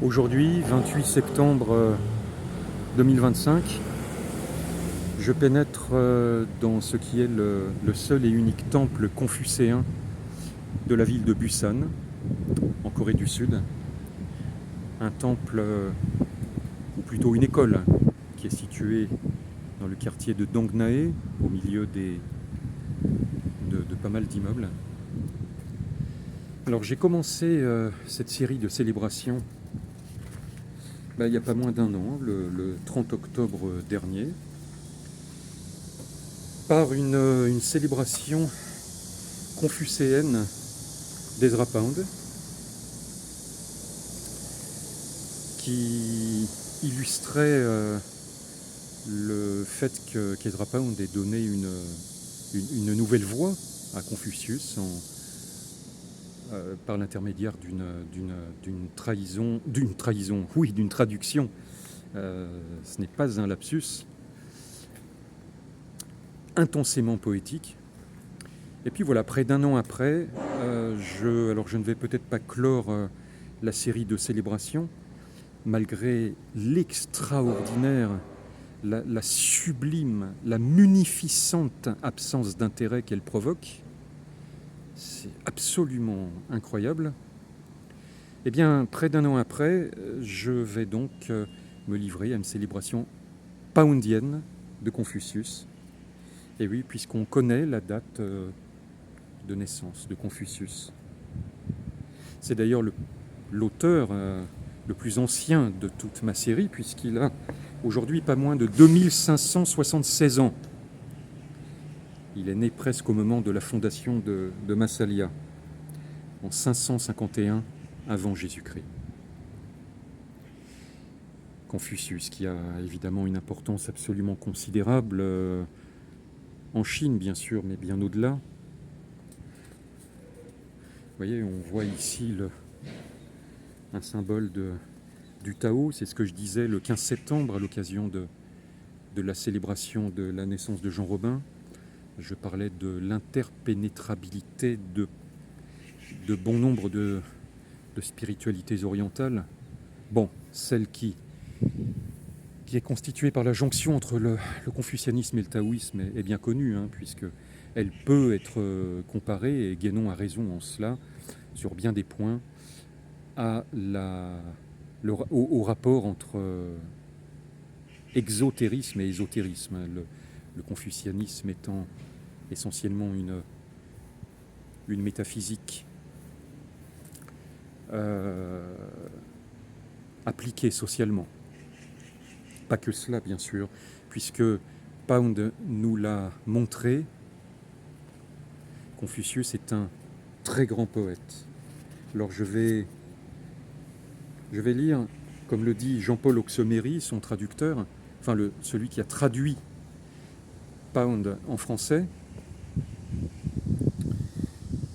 Aujourd'hui, 28 septembre 2025, je pénètre dans ce qui est le seul et unique temple confucéen de la ville de Busan, en Corée du Sud. Un temple, ou plutôt une école, qui est située dans le quartier de Dongnae, au milieu de pas mal d'immeubles. Alors j'ai commencé cette série de célébrations il n'y a pas moins d'un an, le 30 octobre dernier, par une célébration confucéenne d'Ezra Pound, qui illustrait le fait qu'Ezra Pound ait donné une nouvelle voix à Confucius par l'intermédiaire d'une traduction. Ce n'est pas un lapsus, intensément poétique. Et puis voilà, près d'un an après, je ne vais peut-être pas clore la série de célébrations, malgré l'extraordinaire, la sublime, la munificente absence d'intérêt qu'elle provoque. C'est absolument incroyable. Eh bien, près d'un an après, je vais donc me livrer à une célébration poundienne de Confucius. Et oui, puisqu'on connaît la date de naissance de Confucius. C'est d'ailleurs l'auteur le plus ancien de toute ma série, puisqu'il a aujourd'hui pas moins de 2576 ans. Il est né presque au moment de la fondation de Massalia, en 551 avant Jésus-Christ. Confucius, qui a évidemment une importance absolument considérable en Chine, bien sûr, mais bien au-delà. Vous voyez, on voit ici un symbole du Tao. C'est ce que je disais le 15 septembre à l'occasion de la célébration de la naissance de Jean Robin. Je parlais de l'interpénétrabilité de bon nombre de spiritualités orientales. Bon, celle qui est constituée par la jonction entre le confucianisme et le taoïsme est bien connue, puisqu'elle peut être comparée, et Guénon a raison en cela, sur bien des points, au rapport entre exotérisme et ésotérisme. Le confucianisme étant essentiellement une métaphysique appliquée socialement. Pas que cela, bien sûr, puisque Pound nous l'a montré, Confucius est un très grand poète. Alors je vais lire, comme le dit Jean-Paul Oxoméry, son traducteur, celui qui a traduit Pound en français.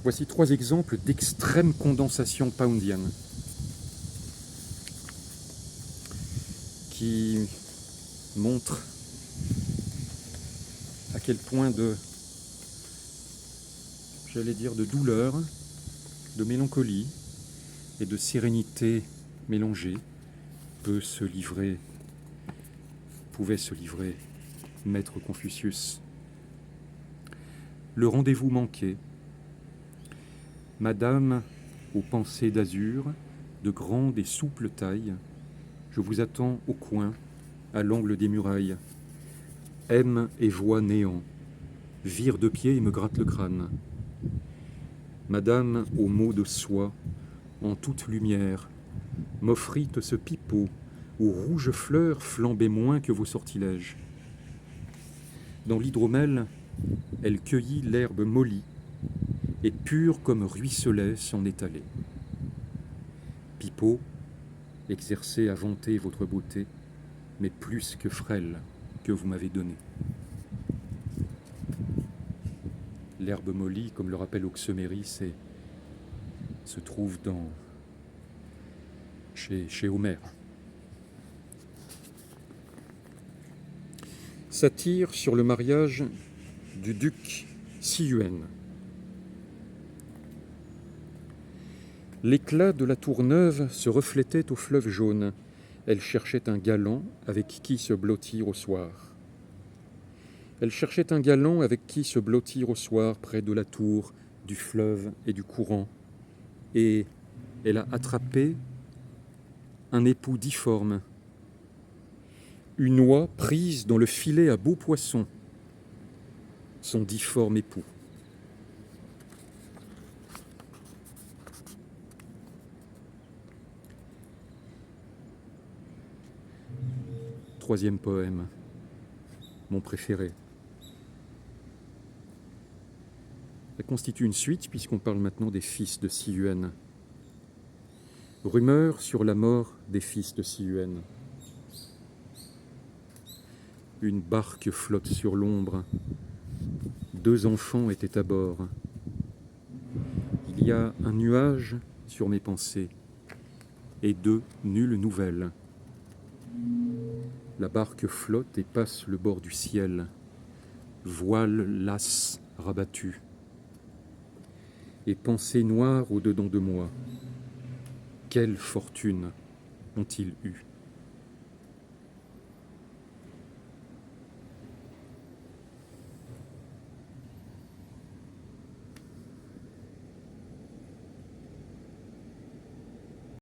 Voici 3 exemples d'extrême condensation poundienne qui montrent à quel point de douleur, de mélancolie et de sérénité mélangée pouvait se livrer Maître Confucius. Le rendez-vous manqué. Madame aux pensées d'azur, de grande et souple taille, je vous attends au coin, à l'angle des murailles. Aime et voit néant, vire de pied et me gratte le crâne. Madame aux mots de soie, en toute lumière, m'offrit ce pipeau aux rouges fleurs flambait moins que vos sortilèges. Dans l'hydromel, elle cueillit l'herbe mollie, et pure comme ruisselait son étalé. Pipeau, exercez à vanter votre beauté, mais plus que frêle que vous m'avez donné. L'herbe mollie, comme le rappelle Oxoméry, se trouve chez Homère. Satire sur le mariage du duc Si Yuan. L'éclat de la tour neuve se reflétait au fleuve jaune. Elle cherchait un galant avec qui se blottir au soir. Elle cherchait un galant avec qui se blottir au soir près de la tour, du fleuve et du courant. Et elle a attrapé un époux difforme, une oie prise dans le filet à beau poisson, son difforme époux. Troisième poème, mon préféré. Ça constitue une suite puisqu'on parle maintenant des fils de Siluenne. Rumeur sur la mort des fils de Siluenne. Une barque flotte sur l'ombre. 2 enfants étaient à bord. Il y a un nuage sur mes pensées et de nulles nouvelles. La barque flotte et passe le bord du ciel, voile las rabattu, et pensées noires au-dedans de moi. Quelle fortune ont-ils eue ?